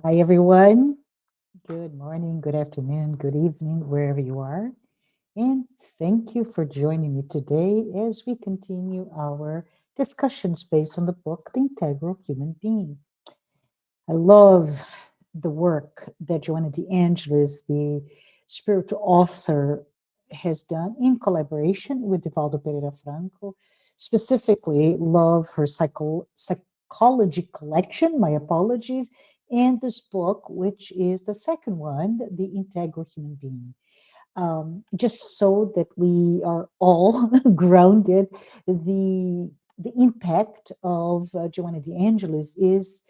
Hi, everyone. Good morning, good afternoon, good evening, wherever you are. And thank you for joining me today as we continue our discussions based on the book, The Integral Human Being. I love the work that Joanna de Angelis, the spiritual author, has done in collaboration with Divaldo Pereira Franco. Specifically, love her psychology collection, my apologies, and this book, which is the second one, The Integral Human Being. Just so that we are all grounded, the impact of Joanna de Angelis is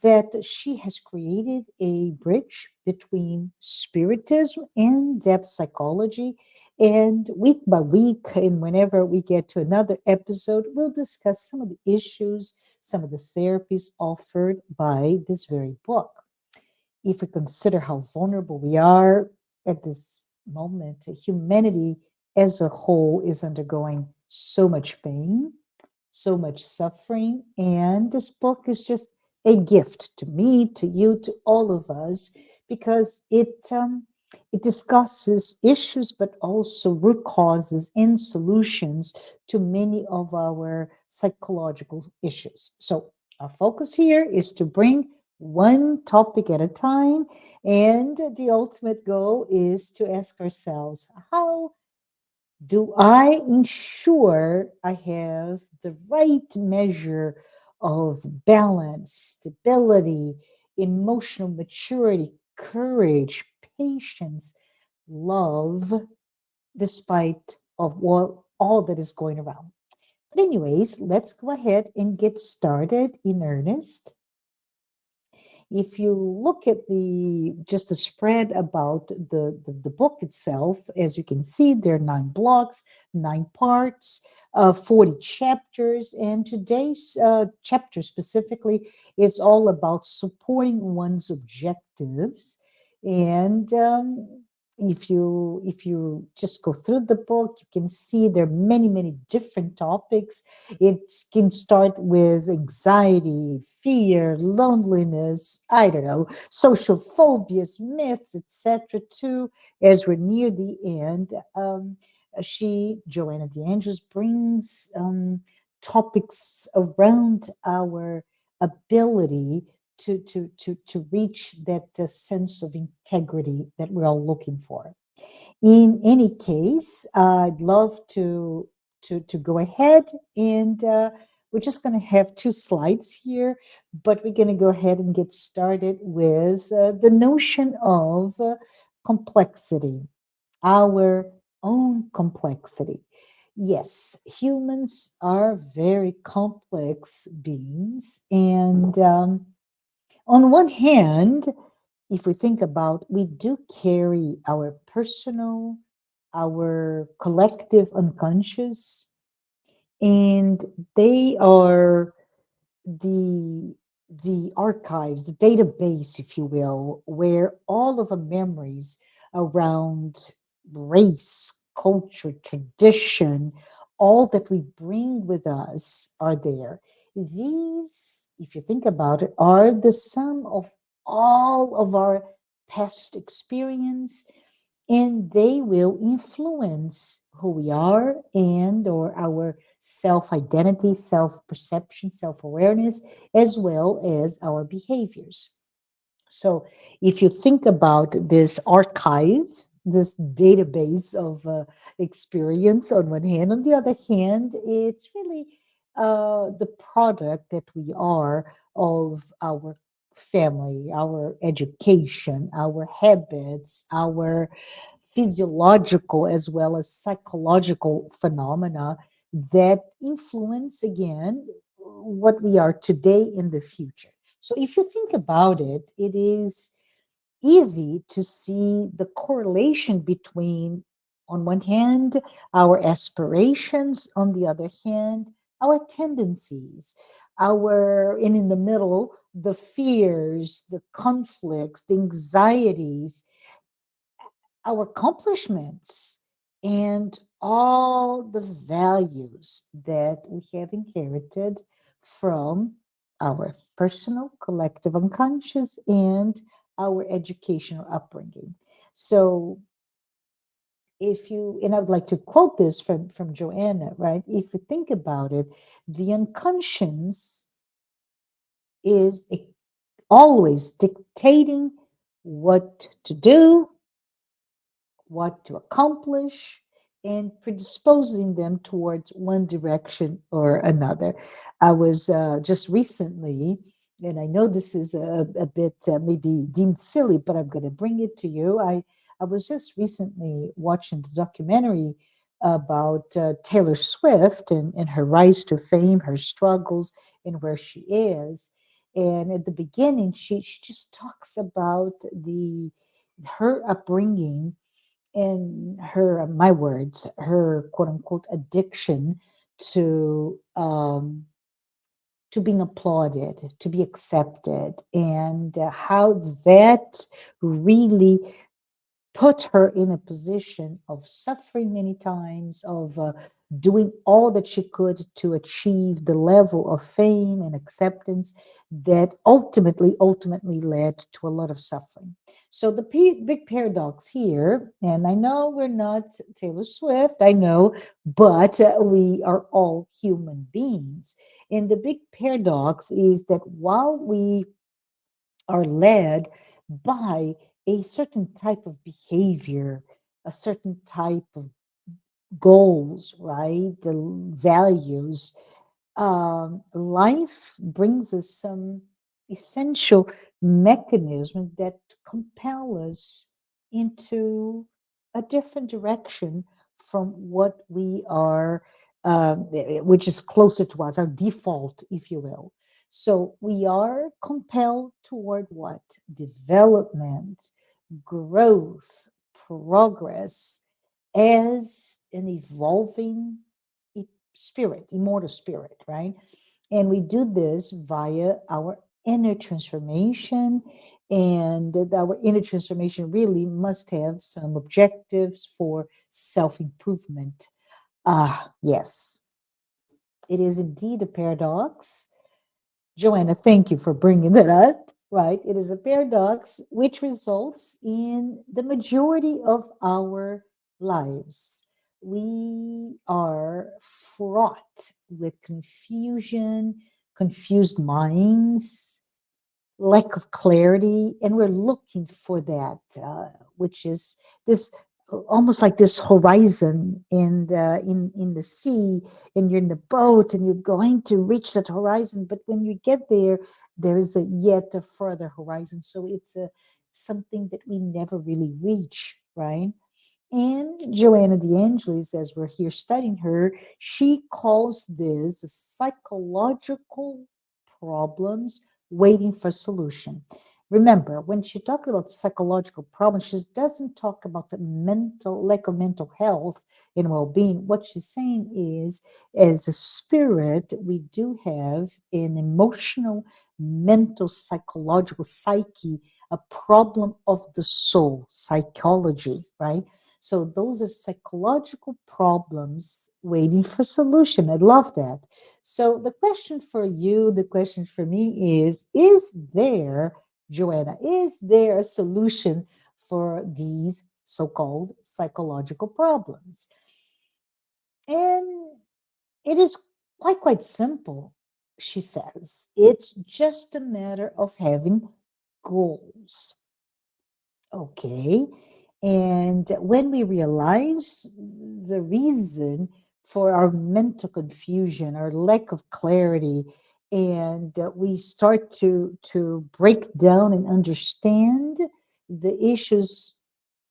that she has created a bridge between spiritism and depth psychology. And week by week, and whenever we get to another episode, we'll discuss some of the issues, some of the therapies offered by this very book. If we consider how vulnerable we are at this moment, humanity as a whole is undergoing so much pain, so much suffering. And this book is just a gift to me, to you, to all of us, because it discusses issues, but also root causes and solutions to many of our psychological issues. So our focus here is to bring one topic at a time, and the ultimate goal is to ask ourselves, how do I ensure I have the right measure of balance, stability, emotional maturity, courage, patience, love, despite of what all that is going around? But anyways, let's go ahead and get started in earnest. If you look at the just the spread about the book itself, as you can see, there are 9 blocks, 9 parts, 40 chapters, and today's chapter specifically is all about supporting one's objectives. And if you just go through the book, you can see there are many different topics. It can start with anxiety, fear, loneliness, I don't know, social phobias, myths, etc. Too, as we're near the end, Joanna de Angelis, brings topics around our ability to reach that sense of integrity that we're all looking for. In any case, I'd love to go ahead and we're just going to have 2 slides here, but we're going to go ahead and get started with the notion of complexity, our own complexity. Yes, humans are very complex beings, and on one hand, if we think about, we do carry our personal, our collective unconscious, and they are the archives, the database, if you will, where all of the memories around race, culture, tradition, all that we bring with us are there. These, if you think about it, are the sum of all of our past experience, and they will influence who we are and or our self-identity, self-perception, self-awareness, as well as our behaviors. So if you think about this archive, this database of experience on one hand, on the other hand, it's really the product that we are of our family, our education, our habits, our physiological as well as psychological phenomena that influence again what we are today in the future. So if you think about it, it is easy to see the correlation between, on one hand, our aspirations, on the other hand, our tendencies, and in the middle, the fears, the conflicts, the anxieties, our accomplishments, and all the values that we have inherited from our personal, collective, unconscious, and our educational upbringing. So if you, and I would like to quote this from Joanna, right? If you think about it, the unconscious is always dictating what to do, what to accomplish, and predisposing them towards one direction or another. I was just recently, and I know this is a bit maybe deemed silly, but I'm going to bring it to you. I was just recently watching the documentary about Taylor Swift and her rise to fame, her struggles, and where she is. And at the beginning, she just talks about her upbringing in her, my words, her quote unquote addiction to um, to being applauded, to be accepted, and how that really put her in a position of suffering many times, of doing all that she could to achieve the level of fame and acceptance that ultimately led to a lot of suffering. So the big paradox here, and I know we're not Taylor Swift, I know, but we are all human beings. And the big paradox is that while we are led by a certain type of behavior, a certain type of goals, right? The values. Life brings us some essential mechanisms that compel us into a different direction from what we are, which is closer to us, our default, if you will. So we are compelled toward what? Development, growth, progress as an evolving spirit, immortal spirit, right? And we do this via our inner transformation. And our inner transformation really must have some objectives for self improvement. Ah, yes, it is indeed a paradox. Joanna, thank you for bringing that up. Right, it is a paradox which results in the majority of our lives. We are fraught with confusion, confused minds, lack of clarity, and we're looking for that, which is this almost like this horizon in the sea, and you're in the boat and you're going to reach that horizon, but when you get there, there is a yet a further horizon. So it's a something that we never really reach, right? And Joanna de Angelis, as we're here studying her, she calls this psychological problems waiting for solution. Remember, when she talks about psychological problems, she doesn't talk about the mental, lack of mental health and well-being. What she's saying is, as a spirit, we do have an emotional, mental, psychological psyche, a problem of the soul, psychology, right? So those are psychological problems waiting for solution. I love that. So the question for you, the question for me is there, Joanna, is there a solution for these so-called psychological problems? And it is quite simple, she says. It's just a matter of having goals. Okay. And when we realize the reason for our mental confusion, our lack of clarity, and we start to break down and understand the issues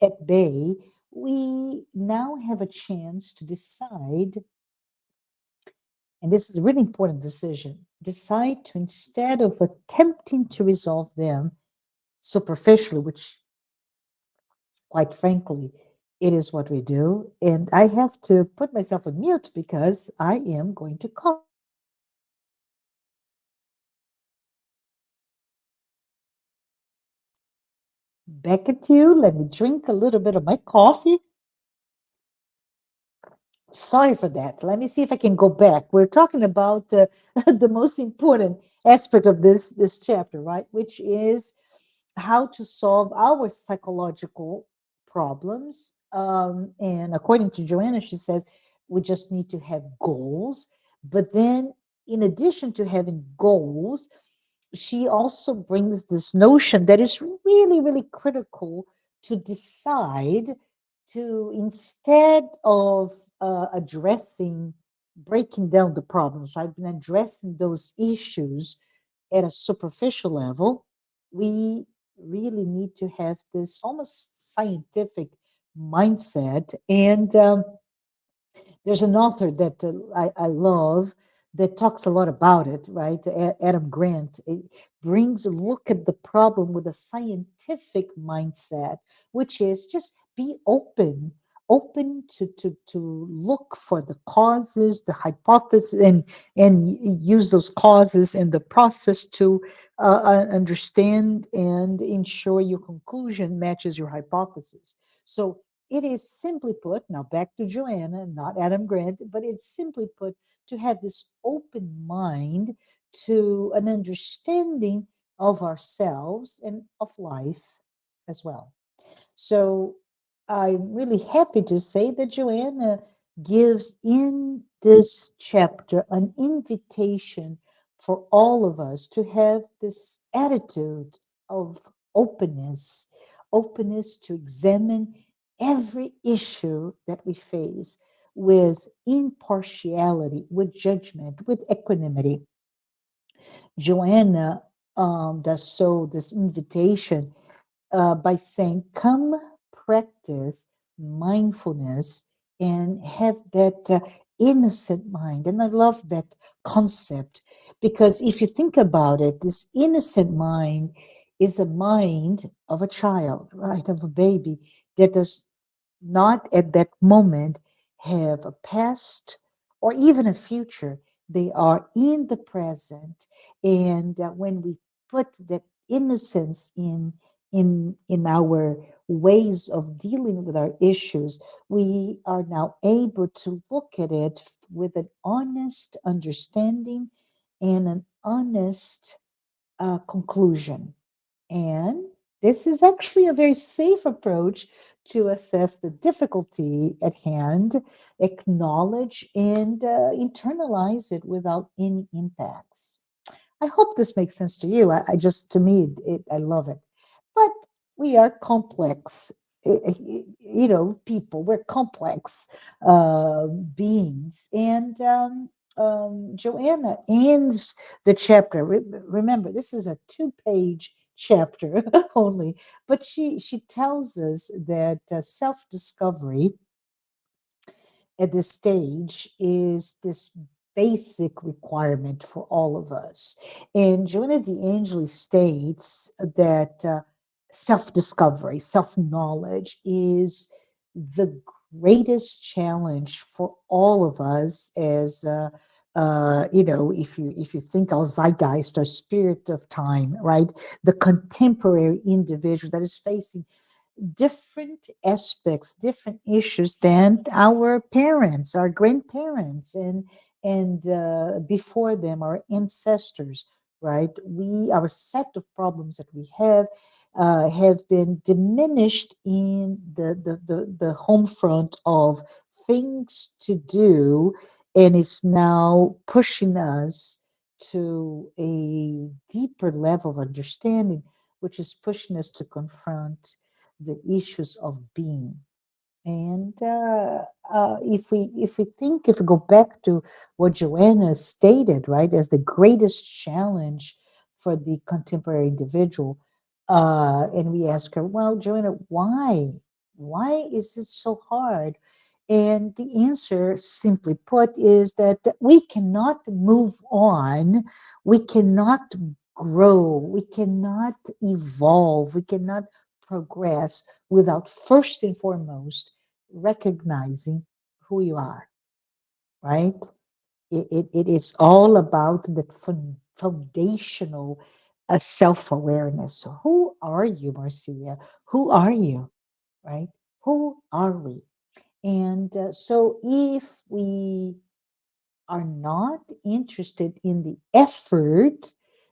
at bay, we now have a chance to decide, and this is a really important decision, decide to, instead of attempting to resolve them superficially, which quite frankly, it is what we do. And I have to put myself on mute because I am going to cough. Back at you. Let me drink a little bit of my coffee. Sorry for that. Let me see if I can go back. We're talking about the most important aspect of this chapter, right? Which is how to solve our psychological problems. And according to Joanna, she says we just need to have goals. But then, in addition to having goals, she also brings this notion that is really, really critical to decide to, instead of addressing, breaking down the problems, right, and addressing those issues at a superficial level, we really need to have this almost scientific mindset. And there's an author that I love that talks a lot about it, right? Adam Grant. It brings a look at the problem with a scientific mindset, which is just be open to look for the causes, the hypothesis, and use those causes in the process to understand and ensure your conclusion matches your hypothesis. So it is simply put, now back to Joanna, not Adam Grant, but it's simply put to have this open mind to an understanding of ourselves and of life as well. So I'm really happy to say that Joanna gives in this chapter an invitation for all of us to have this attitude of openness, openness to examine every issue that we face with impartiality, with judgment, with equanimity. Joanna does so this invitation by saying, come practice mindfulness and have that innocent mind. And I love that concept because if you think about it, this innocent mind is a mind of a child, right? Of a baby that does not at that moment have a past or even a future. They are in the present. And when we put that innocence in our ways of dealing with our issues, we are now able to look at it with an honest understanding and an honest conclusion. And this is actually a very safe approach to assess the difficulty at hand, acknowledge and internalize it without any impacts. I hope this makes sense to you. I just, to me, I love it. But we are complex, people. We're complex beings. And Joanna ends the chapter. Remember, this is a two-page chapter only, but she tells us that self-discovery at this stage is this basic requirement for all of us. And Joanna de Angelis states that self discovery, self knowledge is the greatest challenge for all of us as if you think our zeitgeist, our spirit of time, right? The contemporary individual that is facing different aspects, different issues than our parents, our grandparents, and before them, our ancestors. Right? Our set of problems that we have been diminished in the home front of things to do, and it's now pushing us to a deeper level of understanding, which is pushing us to confront the issues of being. And if we go back to what Joanna stated, right, as the greatest challenge for the contemporary individual, and we ask her, well, Joanna, why? Why is it so hard? And the answer, simply put, is that we cannot move on, we cannot grow, we cannot evolve, we cannot progress without first and foremost recognizing who you are, right? It is all about that foundational self awareness. So, who are you, Marcia? Who are you, right? Who are we? And so if we are not interested in the effort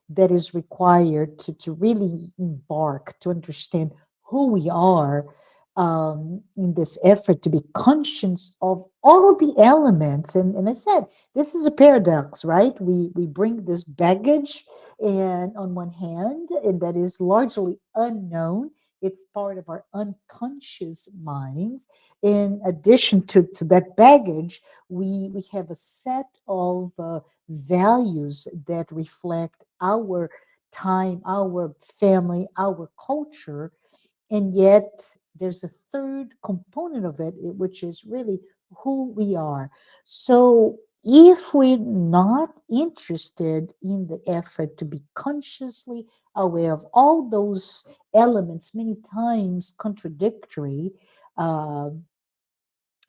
that is required to really embark, to understand who we are, in this effort to be conscious of all the elements. And I said, this is a paradox, right? We bring this baggage, and on one hand, and that is largely unknown. It's part of our unconscious minds. In addition to that baggage, we have a set of values that reflect our time, our family, our culture, and yet there's a third component of it, which is really who we are. So if we're not interested in the effort to be consciously aware of all those elements, many times contradictory, uh,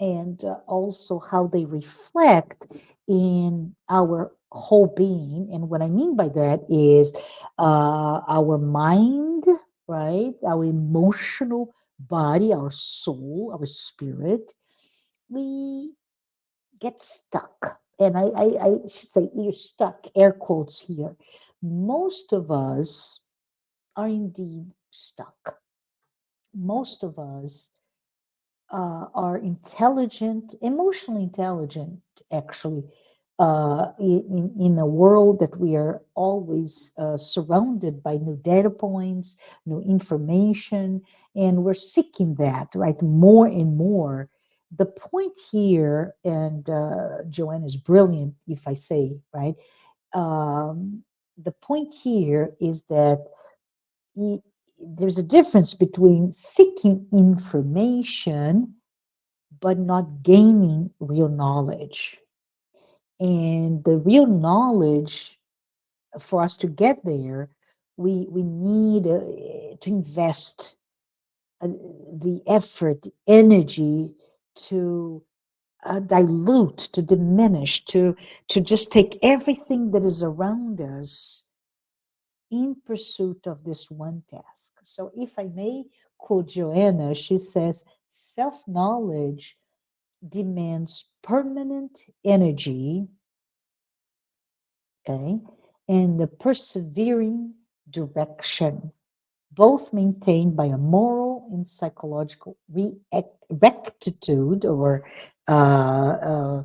and also how they reflect in our whole being. And what I mean by that is our mind, right? Our emotional body, our soul, our spirit. We get stuck. And I should say, you're stuck, air quotes here. Most of us are indeed stuck. Most of us are intelligent, emotionally intelligent, actually, in a world that we are always surrounded by new data points, new information, and we're seeking that, right, more and more. The point here, and Joanne is brilliant, if I say, right, the point here is that y- there's a difference between seeking information but not gaining real knowledge. And the real knowledge, for us to get there, we need to invest the effort, the energy to dilute, to diminish, to just take everything that is around us in pursuit of this one task. So, if I may quote Joanna, she says, self knowledge demands permanent energy, okay, and a persevering direction, both maintained by a moral and psychological rectitude, or uh,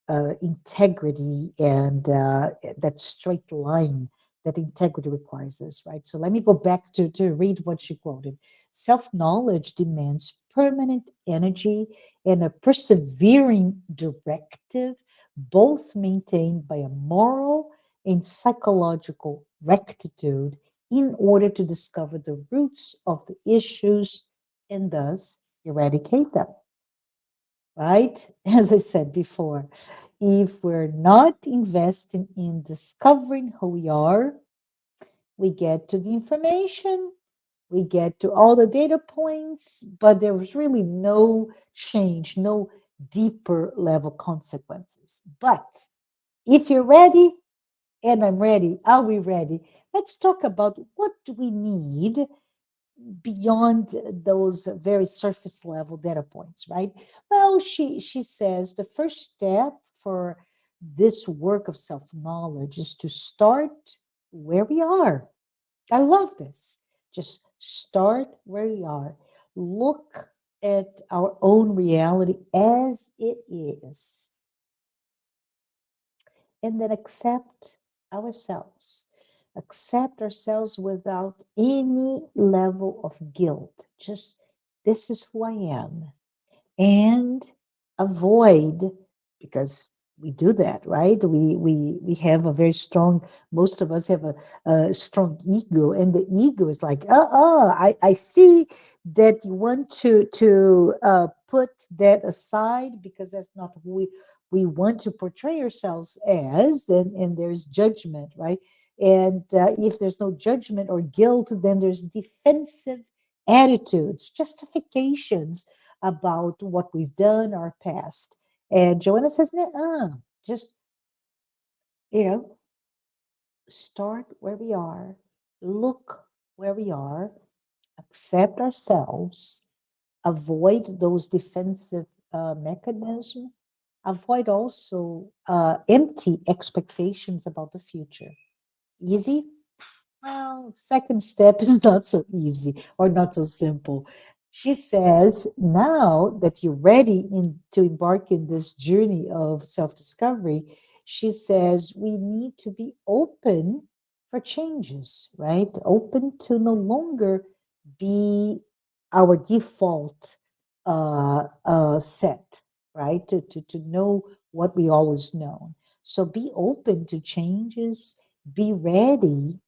uh, integrity, and that straight line that integrity requires us, right? So let me go back to read what she quoted. Self knowledge demands permanent energy and a persevering directive, both maintained by a moral and psychological rectitude in order to discover the roots of the issues and thus eradicate them, right? As I said before, if we're not investing in discovering who we are, we get to the information, we get to all the data points, but there's really no change, no deeper level consequences. But if you're ready, and I'm ready, are we ready? Let's talk about what do we need beyond those very surface level data points, right? Well, she says the first step for this work of self knowledge is to start where we are. I love this. Just start where we are. Look at our own reality as it is, and then ourselves. Accept ourselves without any level of guilt. Just, this is who I am. And avoid, because we do that, right? We have a very strong, most of us have a strong ego, and the ego is like, I see that you want to put that aside because that's not who we want to portray ourselves as, and there's judgment, right? And if there's no judgment or guilt, then there's defensive attitudes, justifications about what we've done, our past. And Joanna says, just, you know, start where we are, look where we are, accept ourselves, avoid those defensive mechanism. Avoid also empty expectations about the future. Easy? Well, second step is not so easy or not so simple. She says, now that you're ready to embark in this journey of self discovery, she says we need to be open for changes, right? Open to no longer be our default set, right? To know what we always know. So be open to changes, be ready,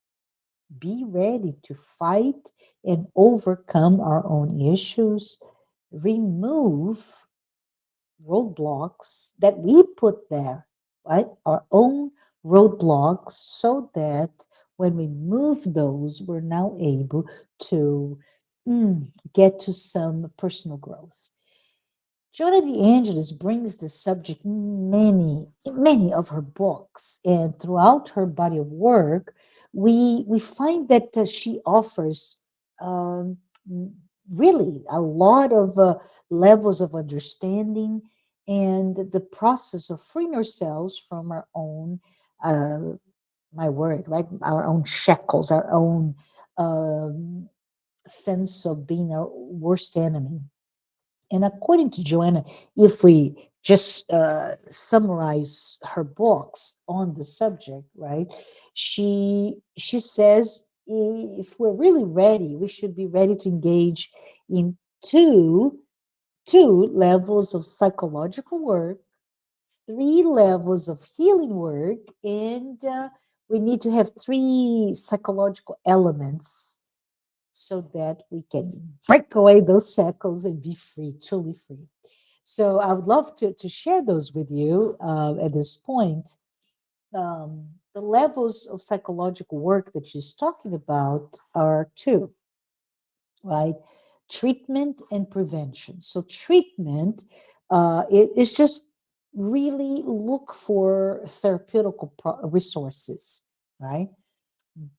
be ready to fight and overcome our own issues, remove roadblocks that we put there, right? Our own roadblocks, so that when we move those, we're now able to get to some personal growth. Joanna de Angelis brings the subject in many of her books, and throughout her body of work, we find that she offers um, really a lot of levels of understanding and the process of freeing ourselves from our own, uh, my word, right, our own shackles, our own sense of being our worst enemy. And according to Joanna, if we just summarize her books on the subject, right? She says if we're really ready, we should be ready to engage in two two levels of psychological work, three levels of healing work, and we need to have three psychological elements so that we can break away those shackles and be free, truly free. So I would love to share those with you at this point. The levels of psychological work that she's talking about are two, right? Treatment and prevention. So treatment it is just really look for therapeutical resources, right?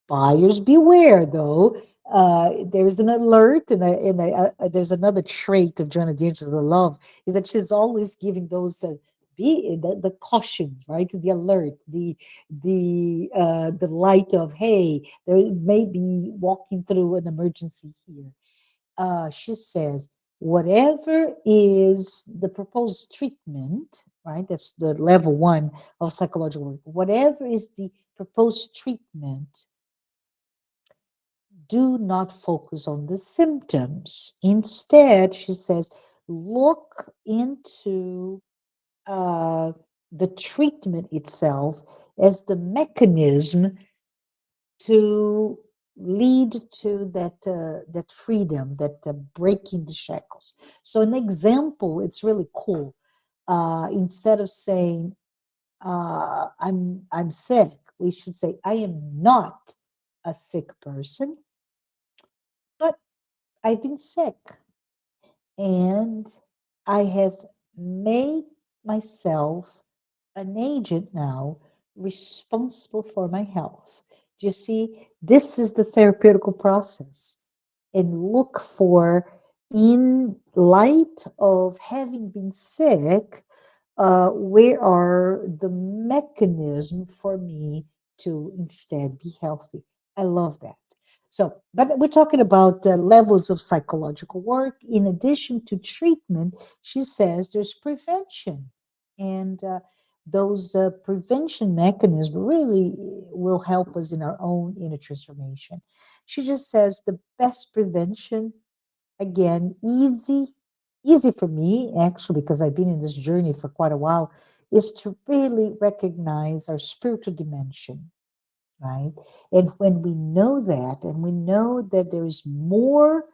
Buyers beware, though. There's an alert, and there's another trait of Joanna de Angelis I love is that she's always giving those the caution, right? The alert, the light of hey, there may be walking through an emergency here. She says whatever is the proposed treatment, right? That's the level one of psychological work. Whatever is the proposed treatment, do not focus on the symptoms. Instead, she says, look into uh, the treatment itself as the mechanism to lead to that freedom, that breaking the shackles. So, an example, it's really cool. Instead of saying I'm sick, we should say I am not a sick person, but I've been sick and I have made myself an agent now responsible for my health. Do you see? This is the therapeutical process. And look for, in light of having been sick, where are the mechanism for me to instead be healthy? I love that. So, but we're talking about levels of psychological work. In addition to treatment, she says there's prevention. And those prevention mechanisms really will help us in our own inner transformation. She just says the best prevention, again, easy for me actually, because I've been in this journey for quite a while, is to really recognize our spiritual dimension, right? And when we know that, and we know that there is more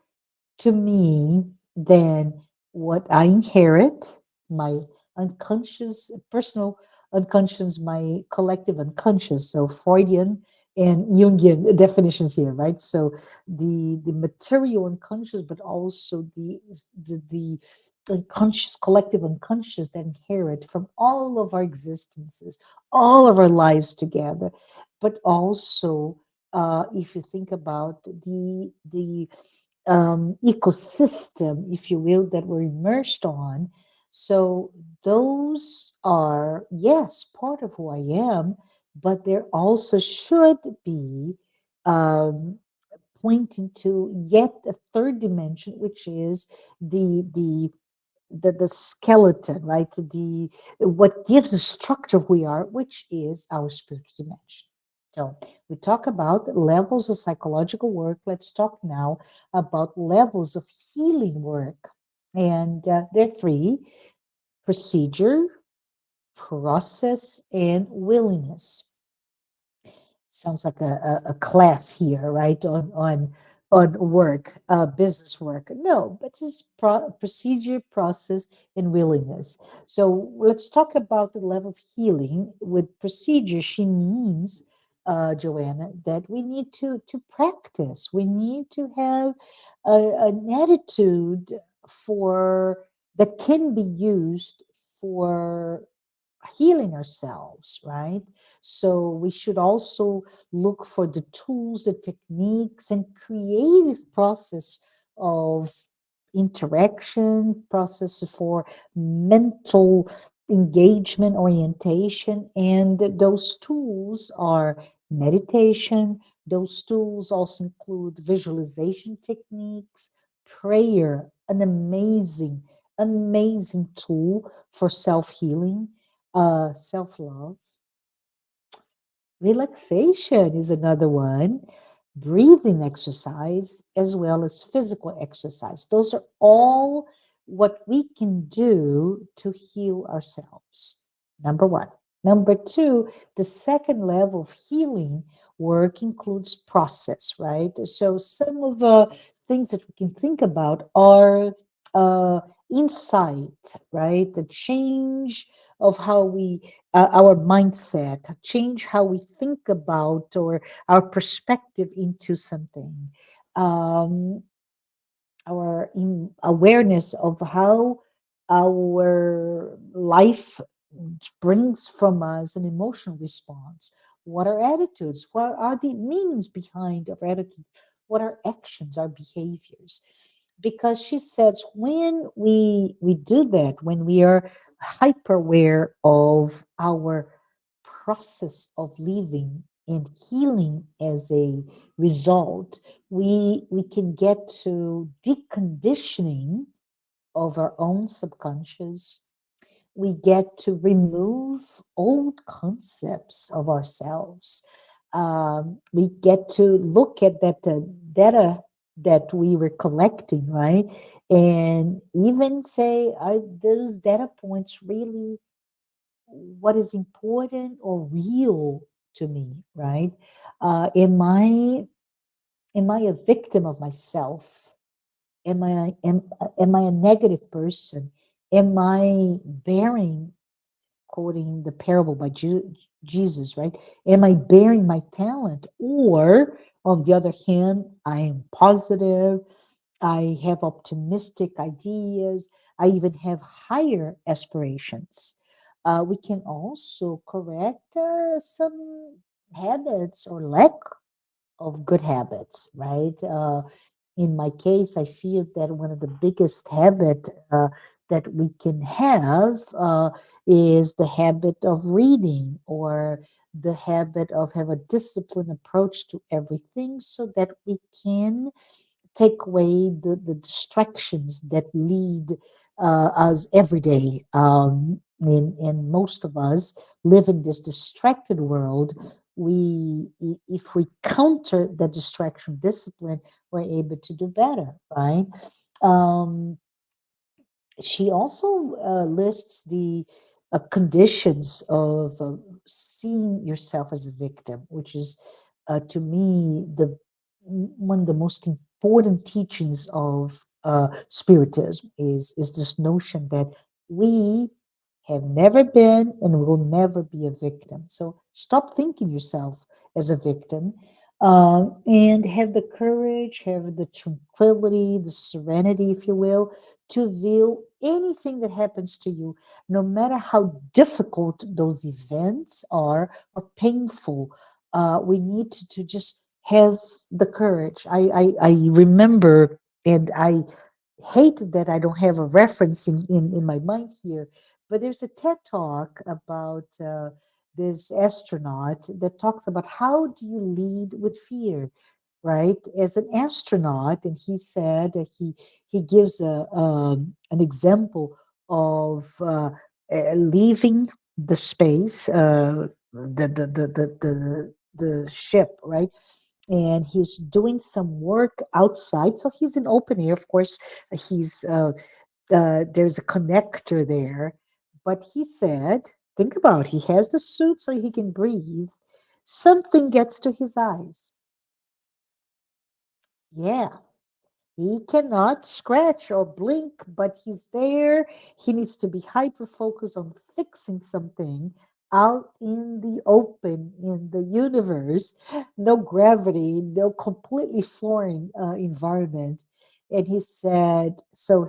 to me than what I inherit, my unconscious, personal unconscious, my collective unconscious. So Freudian and Jungian definitions here, right? So the material unconscious, but also the unconscious, collective unconscious that inherit from all of our existences, all of our lives together, but also if you think about the ecosystem, if you will, that we're immersed on, So those are, yes, part of who I am, but there also should be um, pointing to yet a third dimension, which is the skeleton, right? The what gives the structure of who we are, which is our spiritual dimension. So we talk about levels of psychological work. Let's talk now about levels of healing work. And there are three: procedure, process, and willingness. Sounds like a class here, right? On work, business work. No, but it's procedure, process, and willingness. So let's talk about the level of healing. With procedure, she means, Joanna, that we need to practice. We need to have an attitude for that can be used for healing ourselves, right? So we should also look for the tools, the techniques, and creative process of interaction, process for mental engagement, orientation, and those tools are meditation. Those tools also include visualization techniques, prayer, an amazing tool for self-healing, self-love. Relaxation is another one. Breathing exercise as well as physical exercise. Those are all what we can do to heal ourselves. Number one. Number two, the second level of healing work includes process, right? So some of the things that we can think about are uh, insight, right? The change of how we our mindset, change how we think about or our perspective into something, um, our awareness of how our life brings from us an emotional response. What are attitudes? What are the meanings behind of attitudes? What are actions, our behaviors? Because she says when we do that, when we are hyper aware of our process of living and healing as a result, we can get to deconditioning of our own subconscious. We get to remove old concepts of ourselves. We get to look at that data that we were collecting, right? And even say, are those data points really what is important or real to me, right? Am I a victim of myself? Am I a negative person? Am I bearing, quoting the parable by Jesus, right? Am I bearing my talent? Or on the other hand, I am positive, I have optimistic ideas, I even have higher aspirations. We can also correct some habits or lack of good habits, right? In my case, I feel that one of the biggest habit that we can have is the habit of reading, or the habit of have a disciplined approach to everything, so that we can take away the distractions that lead us every day. And most of us live in this distracted world. If we counter the distraction discipline, we're able to do better, right? Um, she also lists the conditions of seeing yourself as a victim, which is, to me, the one of the most important teachings of Spiritism is this notion that we have never been and will never be a victim. So stop thinking yourself as a victim, and have the courage, have the tranquility, the serenity, if you will, to view anything that happens to you, no matter how difficult those events are or painful. We need to just have the courage. I remember, and I hate that I don't have a reference in my mind here, but there's a TED talk about this astronaut that talks about how do you lead with fear, right? As an astronaut, and he said that he gives an example of leaving the space, the ship, right? And he's doing some work outside. So he's in open air, of course. He's there's a connector there, but he said, think about it, he has the suit so he can breathe. Something gets to his eyes. Yeah, he cannot scratch or blink, but he's there. He needs to be hyper focused on fixing something out in the open, in the universe. No gravity, no completely foreign environment. And he said, so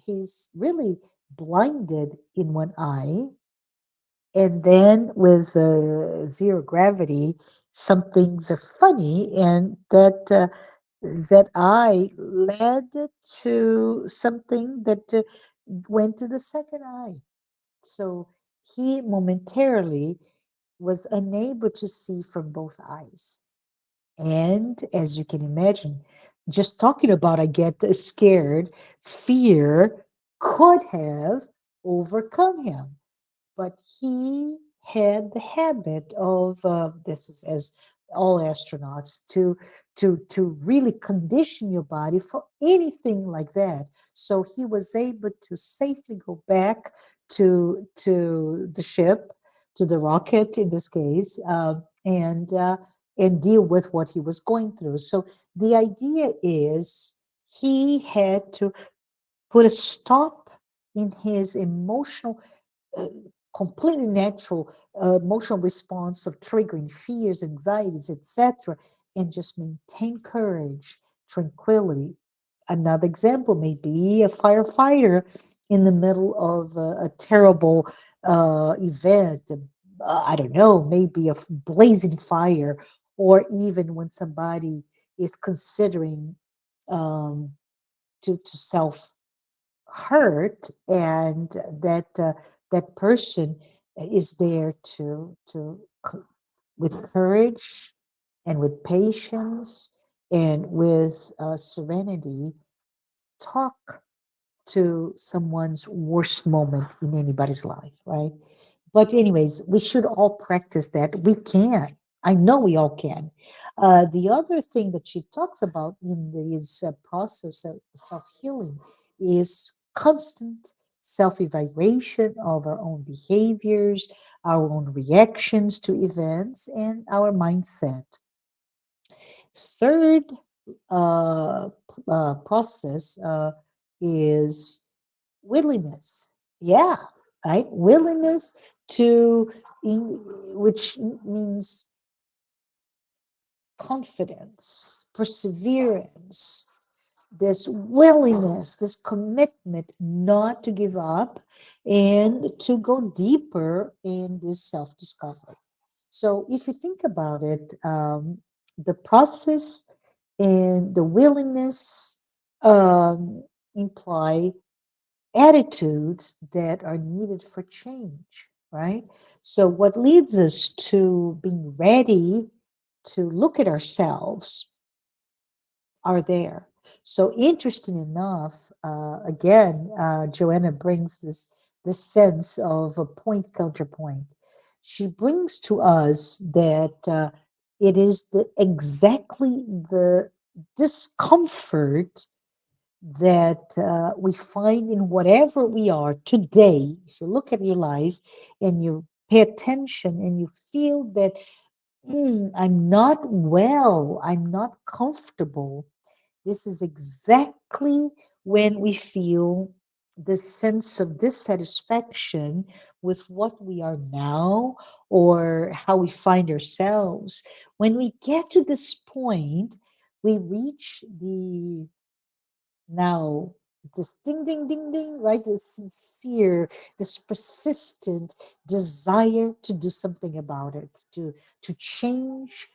he's really blinded in one eye. And then with zero gravity, some things are funny, and that eye led to something that went to the second eye. So he momentarily was unable to see from both eyes. And as you can imagine, just talking about I get scared, fear could have overcome him, but he had the habit of this is as all astronauts to really condition your body for anything like that. So he was able to safely go back to the ship, to the rocket in this case, and deal with what he was going through. So the idea is he had to put a stop in his emotional uh, completely natural emotional response of triggering fears, anxieties, etc., and just maintain courage, tranquility. Another example may be a firefighter in the middle of a terrible event. I don't know, maybe a blazing fire, or even when somebody is considering um, to self hurt, and that person is there with courage and with patience and with serenity talk to someone's worst moment in anybody's life, right? But anyways, we should all practice that. We can. I know we all can. The other thing that she talks about in this process of self-healing is constant self-evaluation of our own behaviors, our own reactions to events, and our mindset. Third process is willingness. Yeah, right. Willingness to, in, which means confidence, perseverance, this willingness, this commitment not to give up and to go deeper in this self discovery. So, if you think about it, the process and the willingness imply attitudes that are needed for change, right? So, what leads us to being ready to look at ourselves are there. So, interesting enough, again, Joanna brings this sense of a point counterpoint. She brings to us that it is exactly the discomfort that we find in whatever we are today. If you look at your life and you pay attention and you feel that I'm not well, I'm not comfortable, this is exactly when we feel this sense of dissatisfaction with what we are now or how we find ourselves. When we get to this point, we reach the now this ding ding ding ding, right, this sincere, this persistent desire to do something about it, to change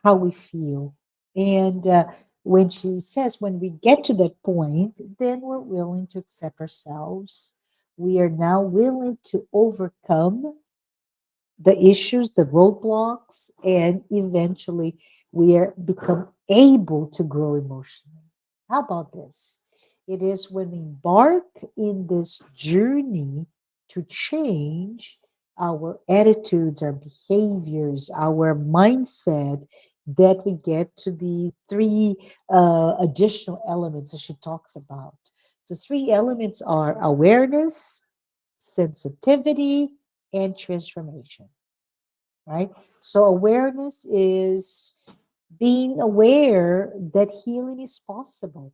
how we feel. And when she says when we get to that point, then we're willing to accept ourselves. We are now willing to overcome the issues, the roadblocks, and eventually we are become able to grow emotionally. How about this? It is when we embark in this journey to change our attitudes, our behaviors, our mindset, that we get to the three additional elements that she talks about. The three elements are awareness, sensitivity, and transformation, right? So awareness is being aware that healing is possible.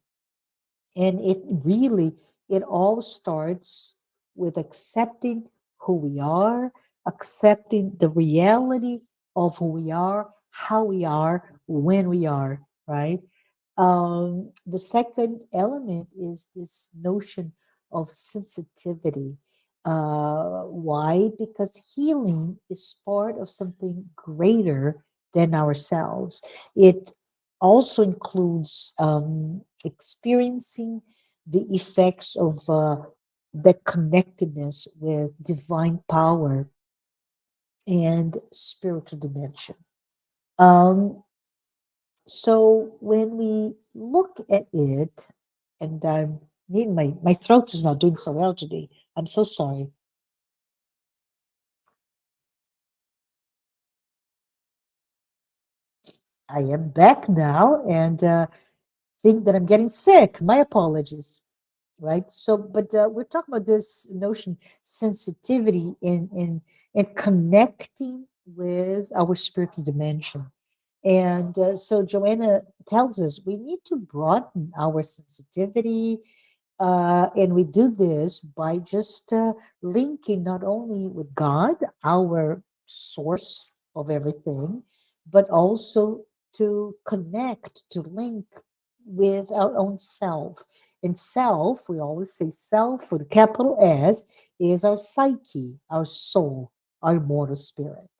And it all starts with accepting who we are, accepting the reality of who we are, how we are, when we are, right? The second element is this notion of sensitivity. Why? Because healing is part of something greater than ourselves. It also includes experiencing the effects of the connectedness with divine power and spiritual dimension. Um, So when we look at it, and my throat is not doing so well today. I'm so sorry. I am back now and think that I'm getting sick. My apologies. Right. So, but we're talking about this notion sensitivity in connecting with our spiritual dimension. And so Joanna tells us we need to broaden our sensitivity. And we do this by just linking not only with God, our source of everything, but also to connect, to link with our own self. And self, we always say self with a capital S, is our psyche, our soul, our mortal spirit.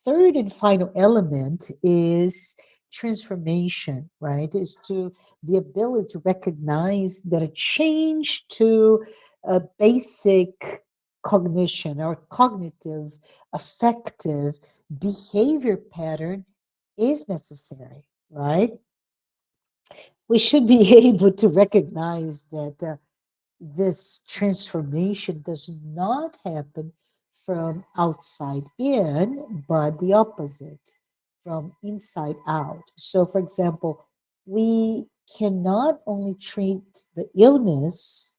Third and final element is transformation, right? Is to the ability to recognize that a change to a basic cognition or cognitive affective behavior pattern is necessary, right? We should be able to recognize that this transformation does not happen from outside in, but the opposite, from inside out. So, for example, we cannot only treat the illness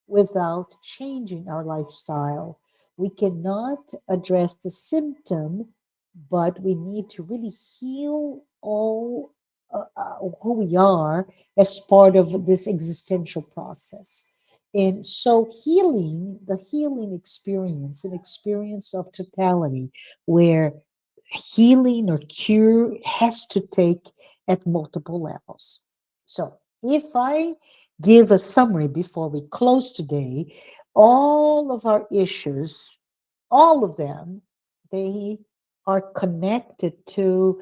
without changing our lifestyle. We cannot address the symptom, but we need to really heal all who we are as part of this existential process. And so, healing, the healing experience, an experience of totality where healing or cure has to take at multiple levels. So, if I give a summary before we close today, all of our issues, all of them, they are connected to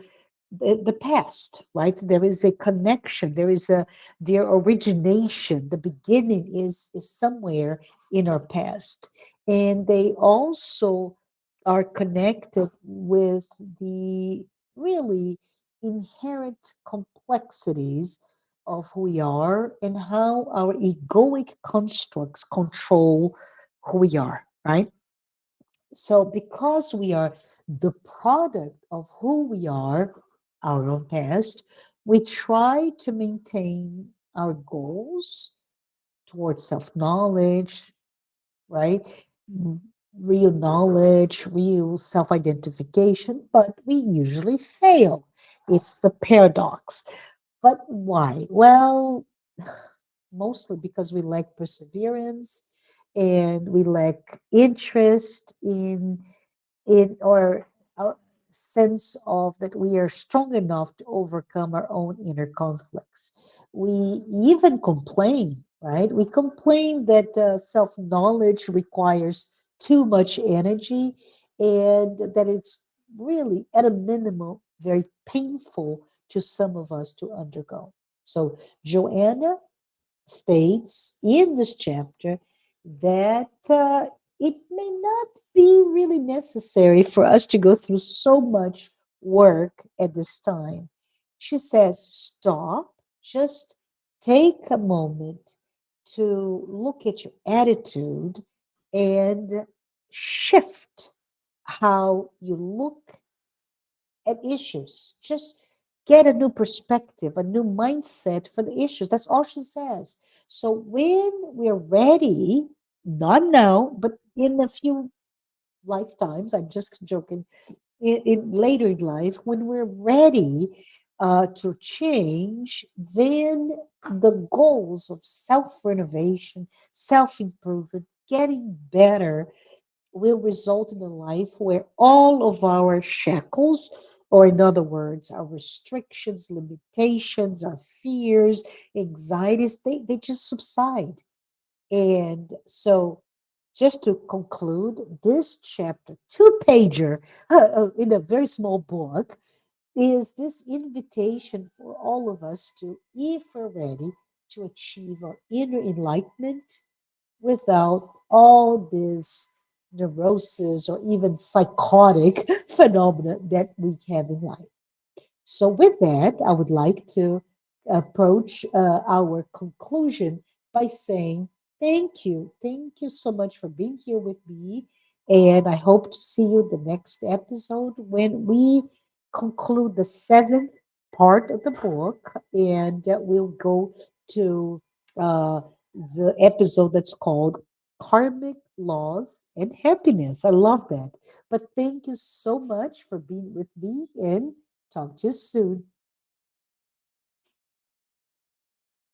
the past, right? There is a connection. There is a their origination. The beginning is somewhere in our past, and they also are connected with the really inherent complexities of who we are and how our egoic constructs control who we are, right? So, because we are the product of who we are, our own past, we try to maintain our goals towards self knowledge, right? Mm, Real knowledge, real self identification, but we usually fail. It's the paradox. But why? Well, mostly because we lack perseverance and we lack interest in or a sense of that we are strong enough to overcome our own inner conflicts. We even complain, right? We complain that self knowledge requires too much energy and that it's really at a minimum very painful to some of us to undergo. So, Joanna states in this chapter that it may not be really necessary for us to go through so much work at this time. She says, stop, just take a moment to look at your attitude and shift how you look at issues. Just get a new perspective, a new mindset for the issues. That's all she says. So when we're ready, not now, but in a few lifetimes, I'm just joking, in later in life, when we're ready to change, then the goals of self renovation, self improvement, getting better will result in a life where all of our shackles, or in other words, our restrictions, limitations, our fears, anxieties, they just subside. And so, just to conclude, this chapter, two pager in a very small book, is this invitation for all of us to, if we're ready, to achieve our inner enlightenment without all this neurosis or even psychotic phenomena that we have in life. So, with that, I would like to approach our conclusion by saying thank you. Thank you so much for being here with me. And I hope to see you the next episode when we conclude the seventh part of the book. And we'll go to uh, the episode that's called Karmic Laws and Happiness. I love that. But thank you so much for being with me, and talk to you soon.